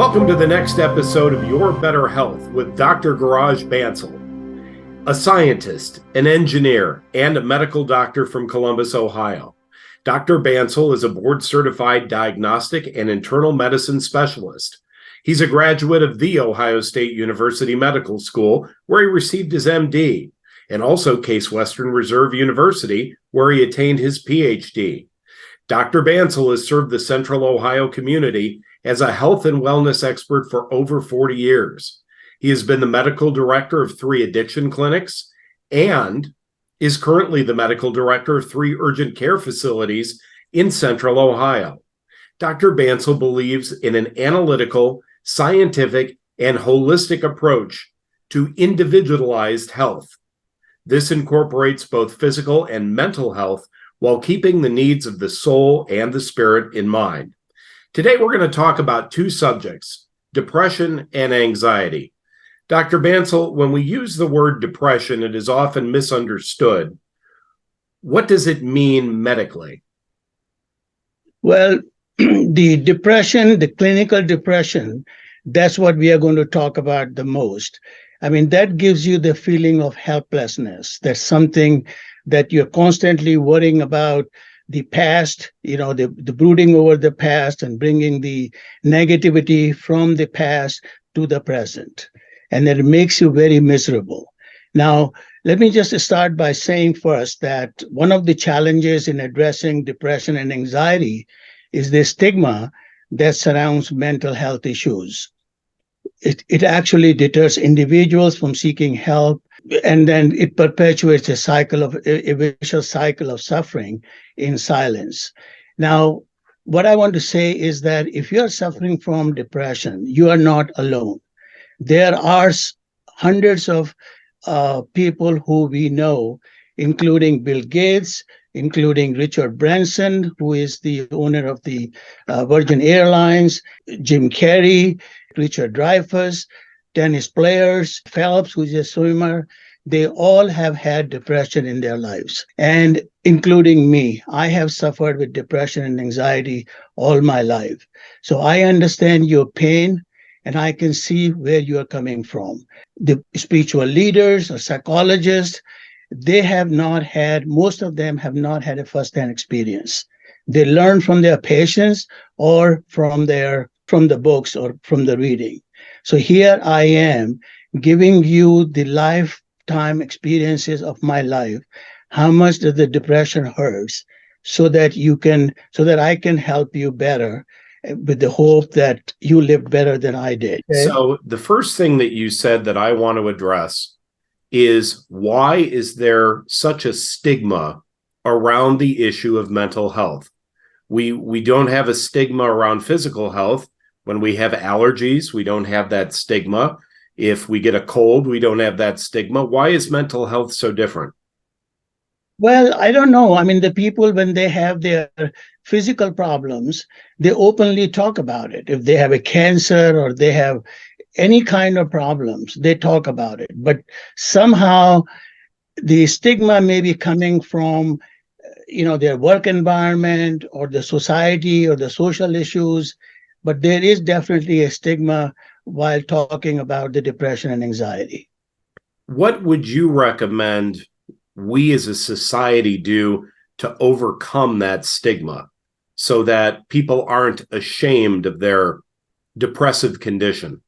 Welcome to the next episode of Your Better Health with Dr. Giraj Bansal, a scientist, an engineer, and a medical doctor from Columbus, Ohio. Dr. Bansal is a board-certified diagnostic and internal medicine specialist. He's a graduate of The Ohio State University Medical School, where he received his MD, and also Case Western Reserve University, where he attained his PhD. Dr. Bansal has served the Central Ohio community as a health and wellness expert for over 40 years. He has been the medical director of 3 addiction clinics and is currently the medical director of 3 urgent care facilities in Central Ohio. Dr. Bansal believes in an analytical, scientific, and holistic approach to individualized health. This incorporates both physical and mental health while keeping the needs of the soul and the spirit in mind. Today, we're going to talk about 2 subjects, depression and anxiety. Dr. Bansal, when we use the word depression, it is often misunderstood. What does it mean medically? Well, the depression, the clinical depression, that's what we are going to talk about the most. I mean, that gives you the feeling of helplessness. That's something that you're constantly worrying about the past, the brooding over the past and bringing the negativity from the past to the present. And that makes you very miserable. Now, let me just start by saying first that one of the challenges in addressing depression and anxiety is the stigma that surrounds mental health issues. It actually deters individuals from seeking help, and then it perpetuates a vicious cycle of suffering in silence. Now, what I want to say is that if you're suffering from depression, you are not alone. There are hundreds of people who we know, including Bill Gates, including Richard Branson, who is the owner of the Virgin Airlines, Jim Carrey, Richard Dreyfuss, tennis players, Phelps, who's a swimmer. They all have had depression in their lives, and including me. I have suffered with depression and anxiety all my life. So I understand your pain, and I can see where you are coming from. The spiritual leaders or psychologists, most of them have not had a first-hand experience. They learn from their patients or from the books or from the reading. So here I am giving you the lifetime experiences of my life. How much does the depression hurts, so that I can help you better, with the hope that you live better than I did. Okay? So the first thing that you said that I want to address is, why is there such a stigma around the issue of mental health? We don't have a stigma around physical health. When we have allergies, we don't have that stigma. If we get a cold, we don't have that stigma. Why is mental health so different? Well, I don't know. I mean, the people, when they have their physical problems, they openly talk about it. If they have a cancer or they have any kind of problems, they talk about it. But somehow the stigma may be coming from, their work environment or the society or the social issues. But there is definitely a stigma while talking about the depression and anxiety. What would you recommend we as a society do to overcome that stigma so that people aren't ashamed of their depressive condition?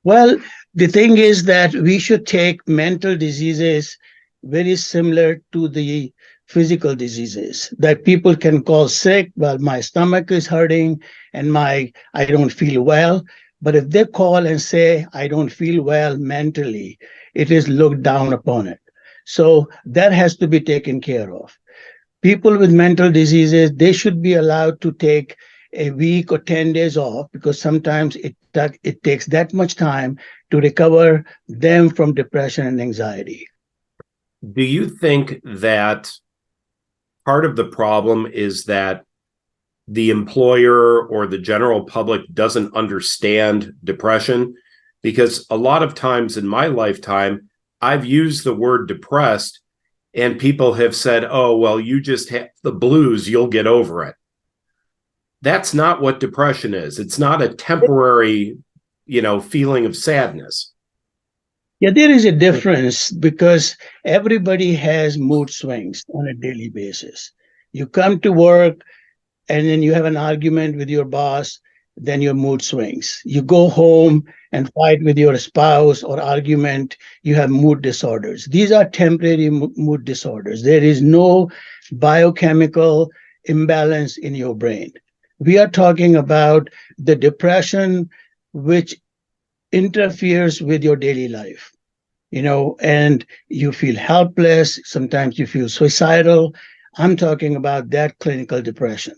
Well, the thing is that we should take mental diseases very similar to the physical diseases that people can call sick. Well, my stomach is hurting and I don't feel well. But if they call and say, I don't feel well mentally, it is looked down upon it. So that has to be taken care of. People with mental diseases, they should be allowed to take a week or 10 days off, because sometimes it takes that much time to recover them from depression and anxiety. Do you think that part of the problem is that the employer or the general public doesn't understand depression? Because a lot of times in my lifetime, I've used the word depressed and people have said, oh, well, you just have the blues, you'll get over it. That's not what depression is. It's not a temporary, feeling of sadness. Yeah, there is a difference because everybody has mood swings on a daily basis. You come to work and then you have an argument with your boss, then your mood swings. You go home and fight with your spouse or argument, you have mood disorders. These are temporary mood disorders. There is no biochemical imbalance in your brain. We are talking about the depression which interferes with your daily life, and you feel helpless. Sometimes you feel suicidal. I'm talking about that clinical depression.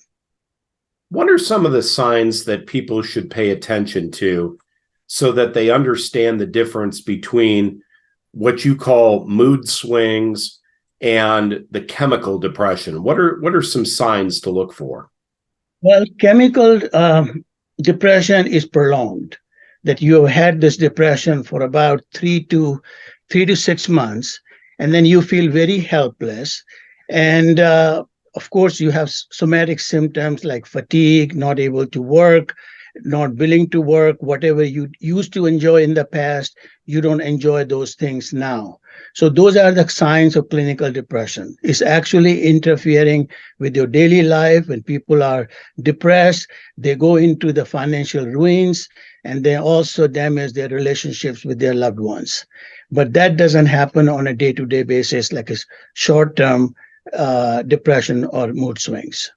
What are some of the signs that people should pay attention to so that they understand the difference between what you call mood swings and the chemical depression? What are some signs to look for? Well, chemical depression is prolonged. That you have had this depression for about 3 to 6 months, and then you feel very helpless, and of course you have somatic symptoms like fatigue, not able to work, not willing to work. Whatever you used to enjoy in the past, you don't enjoy those things now. So those are the signs of clinical depression. It's actually interfering with your daily life. When people are depressed, they go into the financial ruins, and they also damage their relationships with their loved ones. But that doesn't happen on a day-to-day basis like a short-term depression or mood swings.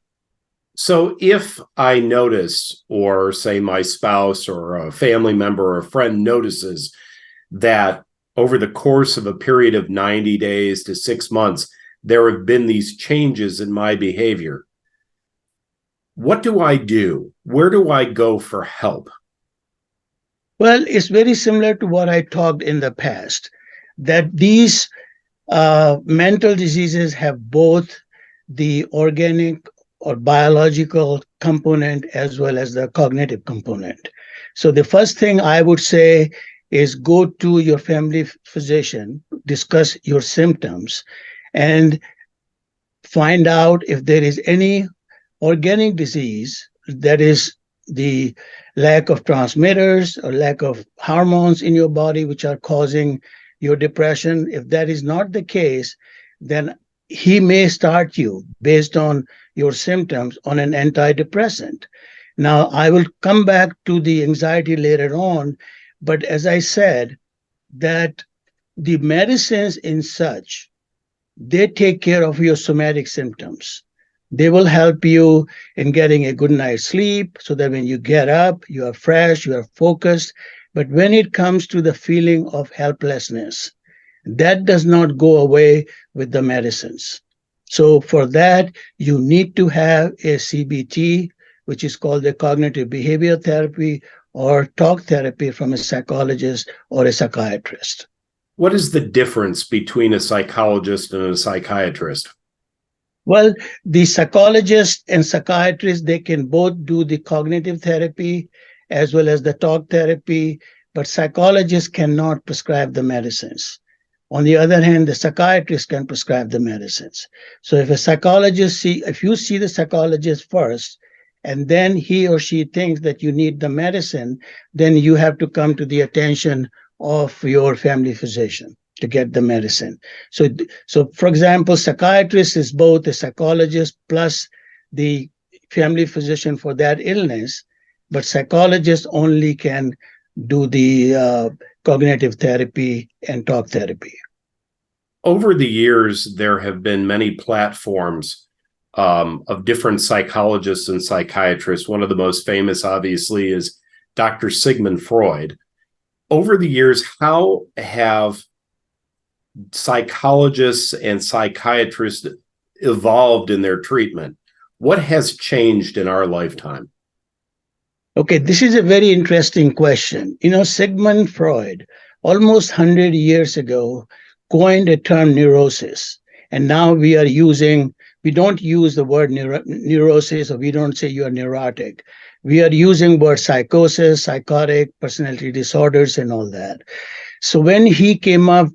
So if I notice, or say my spouse or a family member or a friend notices that over the course of a period of 90 days to 6 months, there have been these changes in my behavior, what do I do? Where do I go for help? Well, it's very similar to what I talked in the past, that these mental diseases have both the organic or biological component as well as the cognitive component. So the first thing I would say is go to your family physician, discuss your symptoms, and find out if there is any organic disease, that is the lack of transmitters or lack of hormones in your body which are causing your depression. If that is not the case, then he may start you based on your symptoms on an antidepressant. Now, I will come back to the anxiety later on, but as I said, that the medicines in such, they take care of your somatic symptoms. They will help you in getting a good night's sleep so that when you get up, you are fresh, you are focused. But when it comes to the feeling of helplessness, that does not go away with the medicines. So for that, you need to have a CBT, which is called the cognitive behavior therapy or talk therapy from a psychologist or a psychiatrist. What is the difference between a psychologist and a psychiatrist? Well, the psychologist and psychiatrist, they can both do the cognitive therapy as well as the talk therapy, but psychologists cannot prescribe the medicines. On the other hand, the psychiatrist can prescribe the medicines. So if if you see the psychologist first, and then he or she thinks that you need the medicine, then you have to come to the attention of your family physician to get the medicine. So for example, psychiatrist is both a psychologist plus the family physician for that illness, but psychologist only can do the cognitive therapy and talk therapy. Over the years, there have been many platforms of different psychologists and psychiatrists. One of the most famous, obviously, is Dr. Sigmund Freud. Over the years, how have psychologists and psychiatrists evolved in their treatment? What has changed in our lifetime? Okay, this is a very interesting question. Sigmund Freud, almost 100 years ago, coined a term neurosis. And now we don't use the word neurosis, or we don't say you are neurotic. We are using word psychosis, psychotic, personality disorders, and all that. So when he came up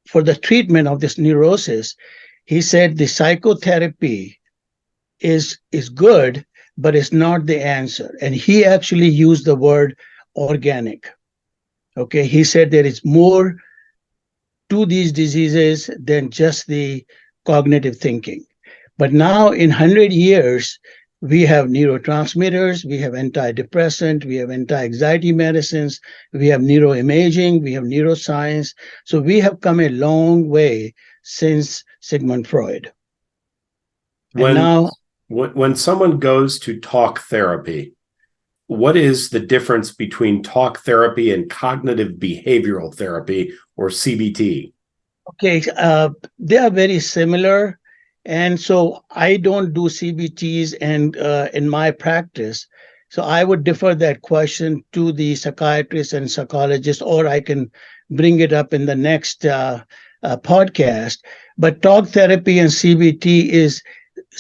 for the treatment of this neurosis, he said the psychotherapy is good, but it's not the answer. And he actually used the word organic. Okay, he said there is more to these diseases than just the cognitive thinking. But now, in 100 years, we have neurotransmitters, we have antidepressant, we have anti-anxiety medicines, we have neuroimaging, we have neuroscience. So we have come a long way since Sigmund Freud. And When now, when someone goes to talk therapy, what is the difference between talk therapy and cognitive behavioral therapy, or CBT? okay, they are very similar. And so I don't do CBTs and in my practice. So I would defer that question to the psychiatrist and psychologist, or I can bring it up in the next podcast. But talk therapy and CBT is,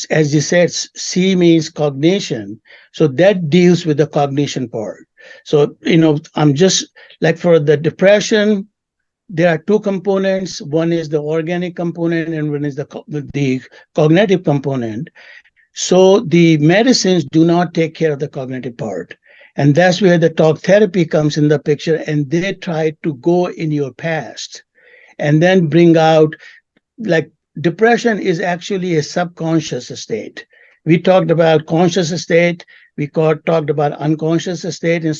as you said, C means cognition. So that deals with the cognition part. So, I'm just like for the depression, there are two components. One is the organic component, and one is the cognitive component. So the medicines do not take care of the cognitive part. And that's where the talk therapy comes in the picture. And they try to go in your past and then bring out, like, depression is actually a subconscious state. We talked about conscious state. Talked about unconscious state in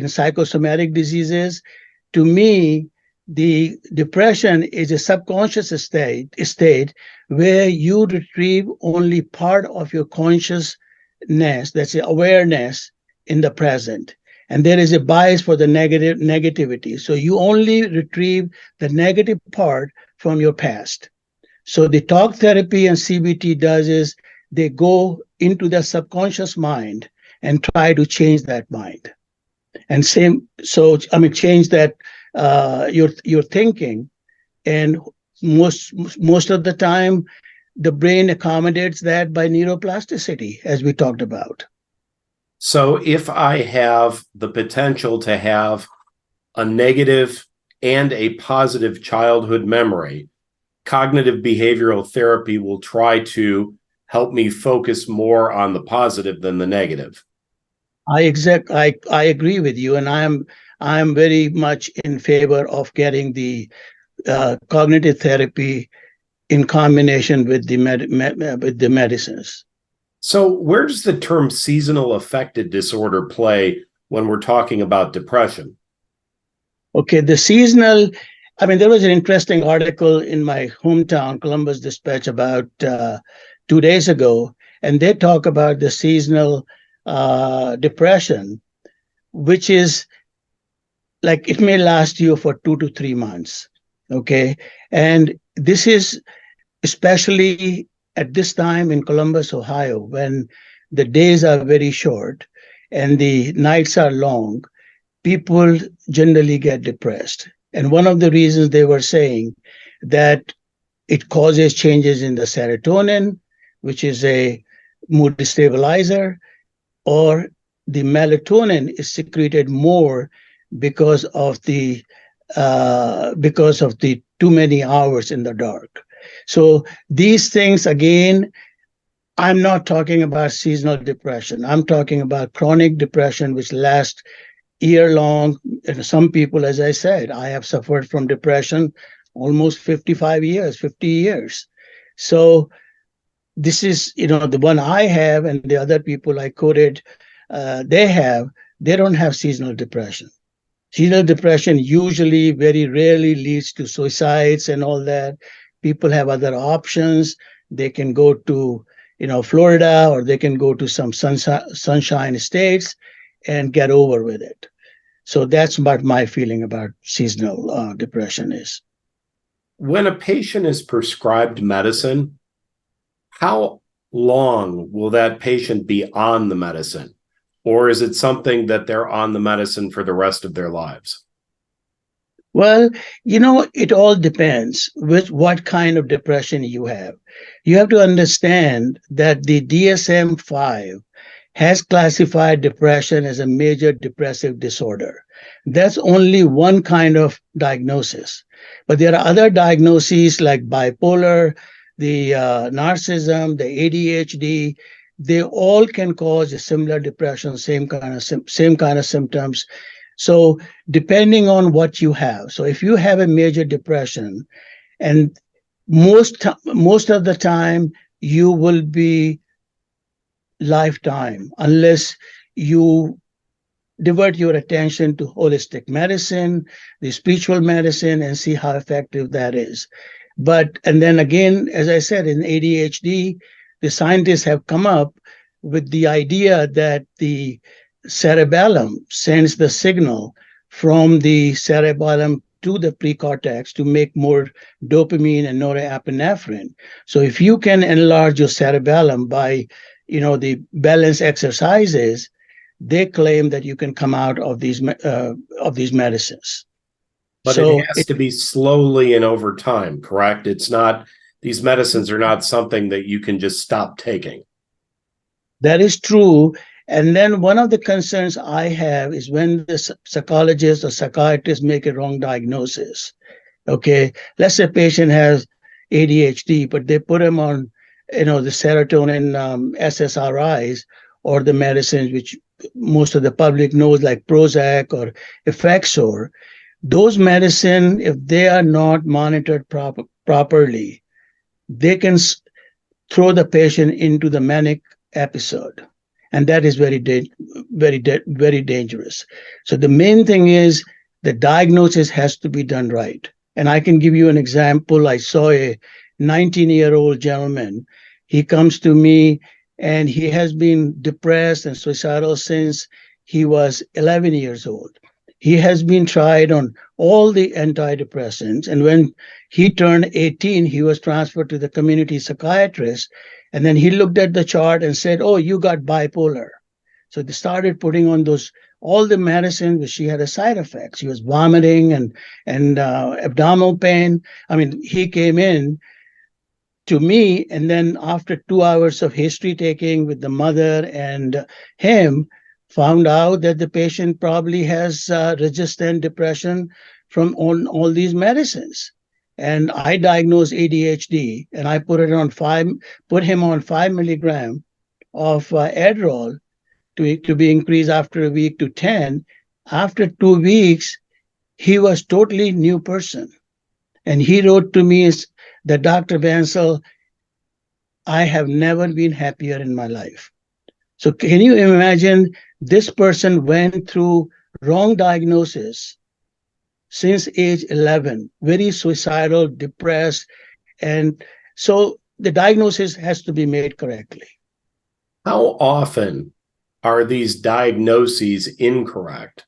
psychosomatic diseases. To me, the depression is a subconscious state where you retrieve only part of your consciousness, that's the awareness in the present. And there is a bias for the negativity. So you only retrieve the negative part from your past. So the talk therapy and CBT does is they go into the subconscious mind and try to change that mind. And change that your thinking. And most of the time, the brain accommodates that by neuroplasticity, as we talked about. So if I have the potential to have a negative and a positive childhood memory, cognitive behavioral therapy will try to help me focus more on the positive than the negative. I agree with you, and I'm very much in favor of getting the cognitive therapy in combination with the medicines. So where does the term seasonal affective disorder play when we're talking about depression? Okay, the seasonal, there was an interesting article in my hometown, Columbus Dispatch, about 2 days ago, and they talk about the seasonal depression, which is like it may last you for 2 to 3 months. Okay. And this is especially at this time in Columbus, Ohio, when the days are very short and the nights are long, people generally get depressed. And one of the reasons they were saying that it causes changes in the serotonin, which is a mood stabilizer, or the melatonin is secreted more because of the too many hours in the dark. So these things, again, I'm not talking about seasonal depression. I'm talking about chronic depression, which lasts year long. And some people, as I said, I have suffered from depression almost 55 years, 50 years. So this is, the one I have, and the other people I quoted, they don't have seasonal depression. Seasonal depression usually very rarely leads to suicides and all that. People have other options. They can go to, Florida, or they can go to some sunshine states and get over with it. So that's what my feeling about seasonal depression is. When a patient is prescribed medicine, how long will that patient be on the medicine? Or is it something that they're on the medicine for the rest of their lives? Well, it all depends with what kind of depression you have. You have to understand that the DSM-5 has classified depression as a major depressive disorder. That's only one kind of diagnosis. But there are other diagnoses like bipolar, the narcissism, the ADHD. they all can cause a similar depression, same kind of symptoms. So depending on what you have. So if you have a major depression, and most of the time you will be lifetime unless you divert your attention to holistic medicine, the spiritual medicine, and see how effective that is. But, and then again, as I said, in ADHD, the scientists have come up with the idea that the cerebellum sends the signal from the cerebellum to the precortex to make more dopamine and norepinephrine. So if you can enlarge your cerebellum by, the balance exercises, they claim that you can come out of these medicines. But it has to be slowly and over time, correct? It's not, these medicines are not something that you can just stop taking. That is true. And then one of the concerns I have is when the psychologist or psychiatrist make a wrong diagnosis. Okay, let's say a patient has ADHD, but they put him on, the serotonin SSRIs or the medicines which most of the public knows, like Prozac or Effexor. Those medicine, if they are not monitored properly, they can throw the patient into the manic episode, and that is very dangerous. So the main thing is the diagnosis has to be done right. And I can give you an example. I saw a 19-year-old gentleman. He comes to me and he has been depressed and suicidal since he was 11 years old. He has been tried on all the antidepressants. And when he turned 18, he was transferred to the community psychiatrist. And then he looked at the chart and said, "Oh, you got bipolar." So they started putting on all the medicine, which she had a side effect. She was vomiting and abdominal pain. I mean, he came in to me, and then after 2 hours of history taking with the mother and him, found out that the patient probably has resistant depression from all these medicines. And I diagnosed ADHD, and I put him on 5 milligram of Adderall to be increased after a week to 10. After 2 weeks, he was totally new person. And he wrote to me that, "Dr. Bansal, I have never been happier in my life." So can you imagine, this person went through wrong diagnosis since age 11, very suicidal, depressed. And so the diagnosis has to be made correctly. How often are these diagnoses incorrect?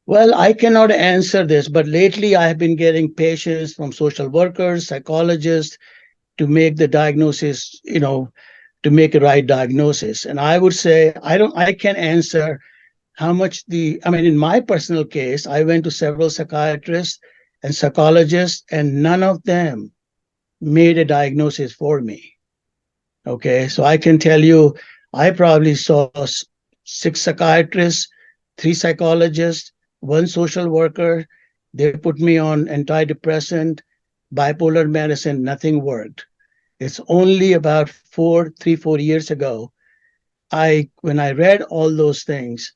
Well, I cannot answer this, but lately I have been getting patients from social workers, psychologists to make the diagnosis, to make a right diagnosis. And I would say, I can't answer how much in my personal case, I went to several psychiatrists and psychologists, and none of them made a diagnosis for me. Okay, so I can tell you, I probably saw 6 psychiatrists, 3 psychologists, 1 social worker. They put me on antidepressant, bipolar medicine, nothing worked. It's only about 4 years ago, when I read all those things,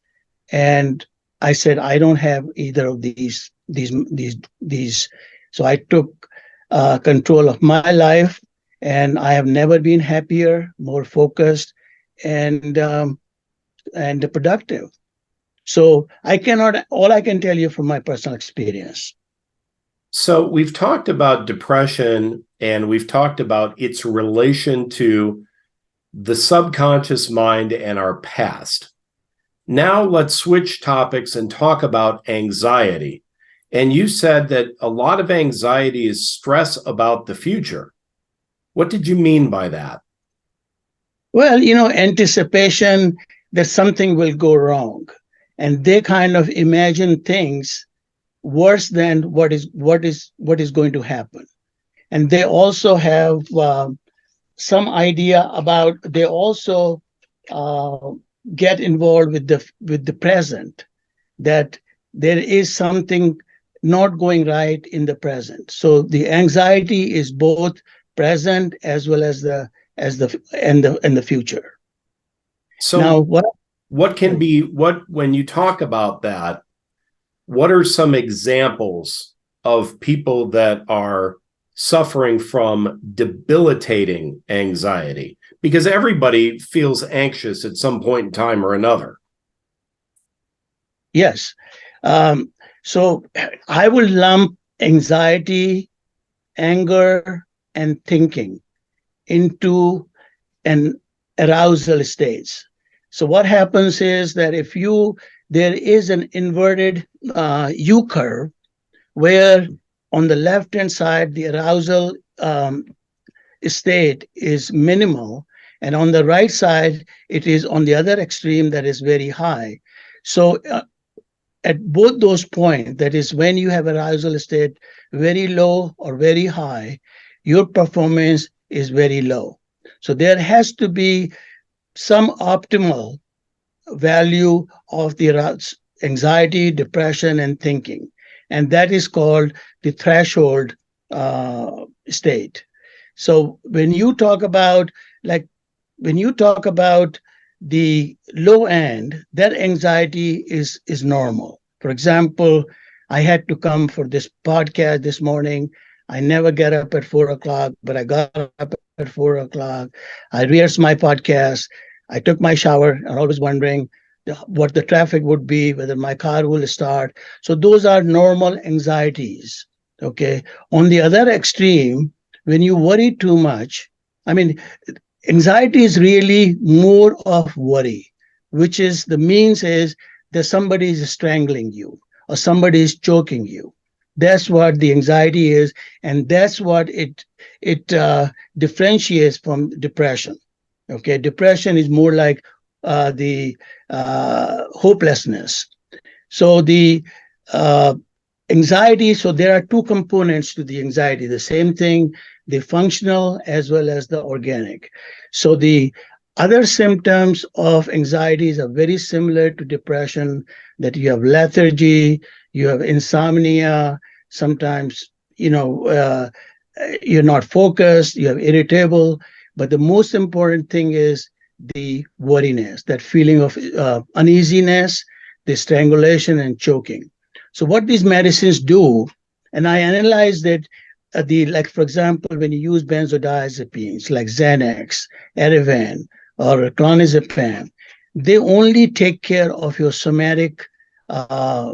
and I said, I don't have either of these. So I took control of my life, and I have never been happier, more focused, and productive. So all I can tell you from my personal experience. So we've talked about depression, and we've talked about its relation to the subconscious mind and our past. Now let's switch topics and talk about anxiety. And you said that a lot of anxiety is stress about the future. What did you mean by that? Well, anticipation that something will go wrong. And they kind of imagine things worse than what is going to happen. And they also have some idea about, they also get involved with the present, that there is something not going right in the present. So the anxiety is both present as well as the as the future. So Now, what when you talk about that, what are some examples of people that are suffering from debilitating anxiety? Because everybody feels anxious at some point in time or another. Yes. So I will lump anxiety, anger, and thinking into an arousal states. So what happens is that there is an inverted U curve where on the left hand side the arousal state is minimal, and on the right side it is on the other extreme that is very high. So at both those points, that is when you have arousal state very low or very high, your performance is very low. So there has to be some optimal value of the anxiety, depression, and thinking. And that is called the threshold state. So when you talk about the low end, that anxiety is normal. For example, I had to come for this podcast this morning. I never get up at 4 o'clock, but I got up at 4 o'clock. I rehearsed my podcast. I took my shower and always wondering what the traffic would be, whether my car will start. So those are normal anxieties. Okay. On the other extreme, when you worry too much, I mean, anxiety is really more of worry, which is the means is that somebody is strangling you or somebody is choking you. That's what the anxiety is, and that's what it differentiates from depression. Okay, depression is more like the hopelessness. So the uh, anxiety, so there are two components to the anxiety, the same thing, the functional as well as the organic. So the other symptoms of anxieties are very similar to depression, that you have lethargy, you have insomnia, sometimes, you're not focused, you have irritable, but the most important thing is the worriness, that feeling of uneasiness, the strangulation and choking. So what these medicines do, and I analyzed it, like for example, when you use benzodiazepines like Xanax, Ativan, or clonazepam, they only take care of your somatic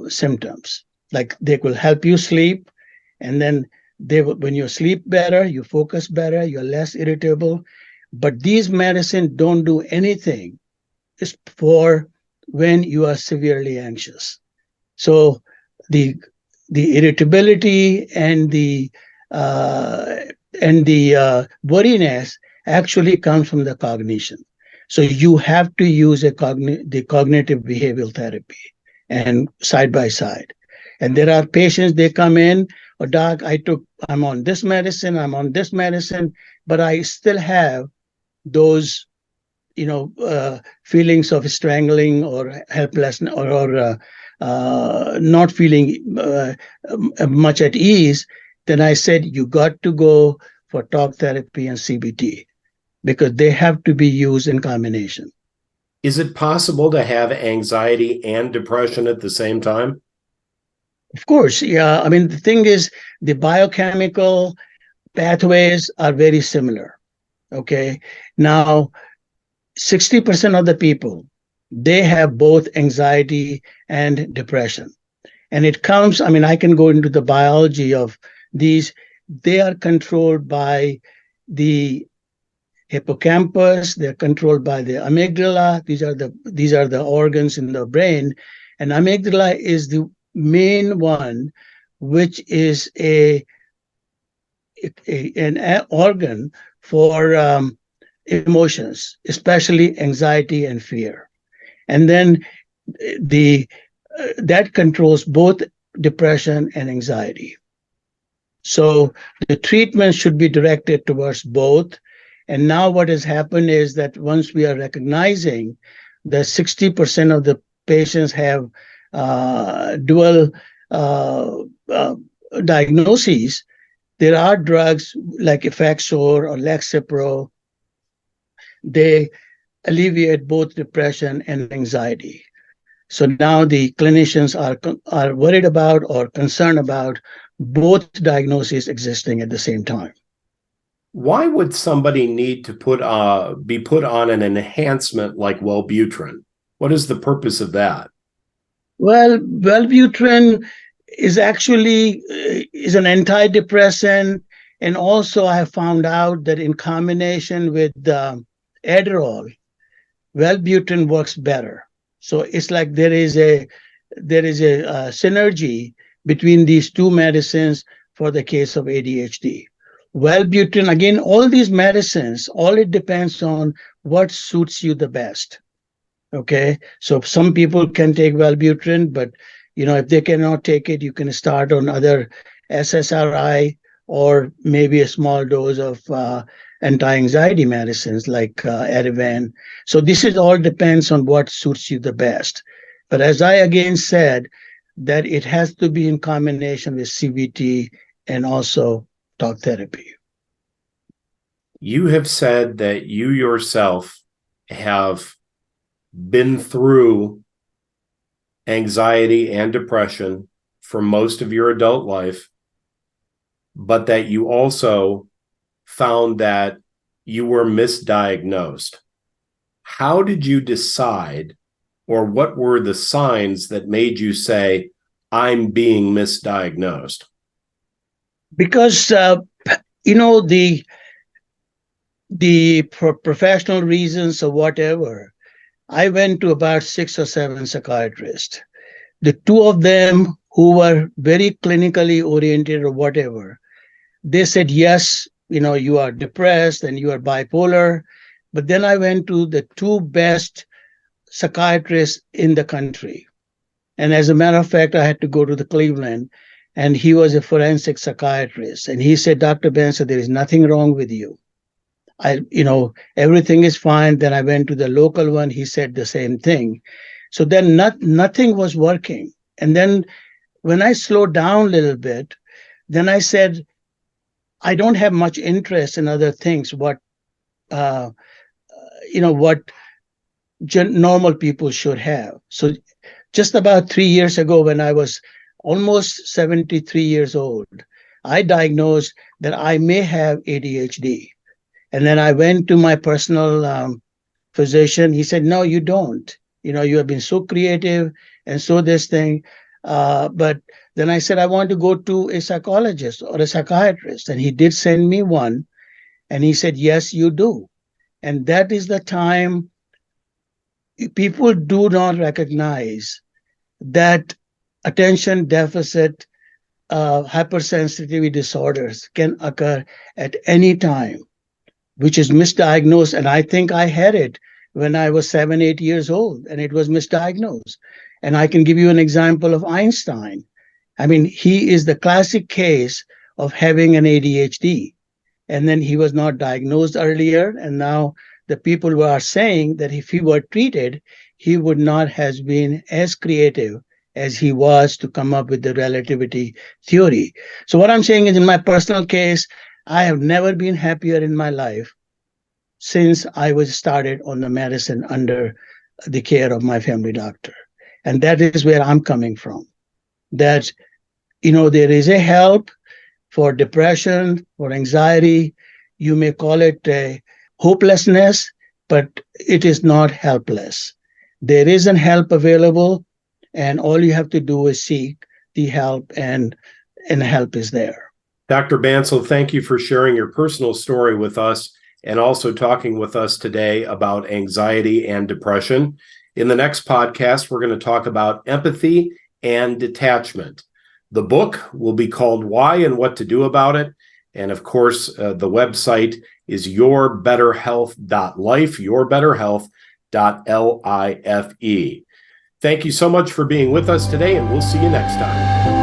symptoms. Like they will help you sleep, and then when you sleep better, you focus better, you're less irritable. But these medicines don't do anything for when you are severely anxious. So the the irritability uh, and the worriness actually comes from the cognition. So you have to use the cognitive behavioral therapy and side by side. And there are patients, they come in, oh doc, I'm on this medicine, I'm on this medicine, but I still have those feelings of strangling or helplessness or not feeling much at ease. Then I said, you got to go for talk therapy and CBT because they have to be used in combination. Is it possible to have anxiety and depression at the same time? Of course, yeah. I mean, the thing is, the biochemical pathways are very similar. Okay. Now, 60% of the people, they have both anxiety and depression. And it comes, I mean, I can go into the biology of these. They are controlled by the hippocampus, they're controlled by the amygdala. These are the organs in the brain. And amygdala is the main one, which is an organ for emotions, especially anxiety and fear. And then the that controls both depression and anxiety. So the treatment should be directed towards both. And now what has happened is that once we are recognizing that 60% of the patients have dual uh, diagnoses, there are drugs like Effexor or Lexapro they alleviate both depression and anxiety. So now the clinicians are worried about or concerned about both diagnoses existing at the same time. Why would somebody need to be put on an enhancement like Wellbutrin? What is the purpose of that? Well, Wellbutrin is actually is an antidepressant, and also I have found out that in combination with Adderall, Wellbutrin works better. So it's like there is a synergy between these two medicines for the case of ADHD. Wellbutrin, again, all these medicines, all it depends on what suits you the best. Okay, so some people can take Wellbutrin, but if they cannot take it, you can start on other SSRI or maybe a small dose of anti-anxiety medicines like Ativan. So this is all depends on what suits you the best. But as I again said, that it has to be in combination with CBT and also talk therapy. You have said that you yourself have been through anxiety and depression for most of your adult life, but that you also found that you were misdiagnosed. How did you decide, or what were the signs that made you say, I'm being misdiagnosed? Because professional reasons or whatever, I went to about 6 or 7 psychiatrists. The two of them who were very clinically oriented or whatever, they said, yes, you are depressed and you are bipolar. But then I went to the two best psychiatrists in the country. And as a matter of fact, I had to go to the Cleveland, and he was a forensic psychiatrist. And he said, Dr. Bansal, there is nothing wrong with you. Everything is fine. Then I went to the local one. He said the same thing. So then nothing was working. And then when I slowed down a little bit, then I said, I don't have much interest in other things. What normal people should have. So just about 3 years ago, when I was almost 73 years old, I diagnosed that I may have ADHD. And then I went to my personal physician. He said, no, you don't. You have been so creative and so this thing. But then I said, I want to go to a psychologist or a psychiatrist. And he did send me one. And he said, yes, you do. And that is the time people do not recognize that attention deficit hypersensitivity disorders can occur at any time, which is misdiagnosed. And I think I had it when I was 7, 8 years old, and it was misdiagnosed. And I can give you an example of Einstein. I mean, he is the classic case of having an ADHD. And then he was not diagnosed earlier. And now the people who are saying that if he were treated, he would not have been as creative as he was to come up with the relativity theory. So what I'm saying is, in my personal case, I have never been happier in my life since I was started on the medicine under the care of my family doctor. And that is where I'm coming from. That, there is a help for depression, for anxiety. You may call it a hopelessness, but it is not helpless. There is an help available, and all you have to do is seek the help, and help is there. Dr. Bansal, thank you for sharing your personal story with us and also talking with us today about anxiety and depression. In the next podcast, we're going to talk about empathy and detachment. The book will be called Why and What to Do About It. And of course, the website is yourbetterhealth.life, yourbetterhealth.life. Thank you so much for being with us today, and we'll see you next time.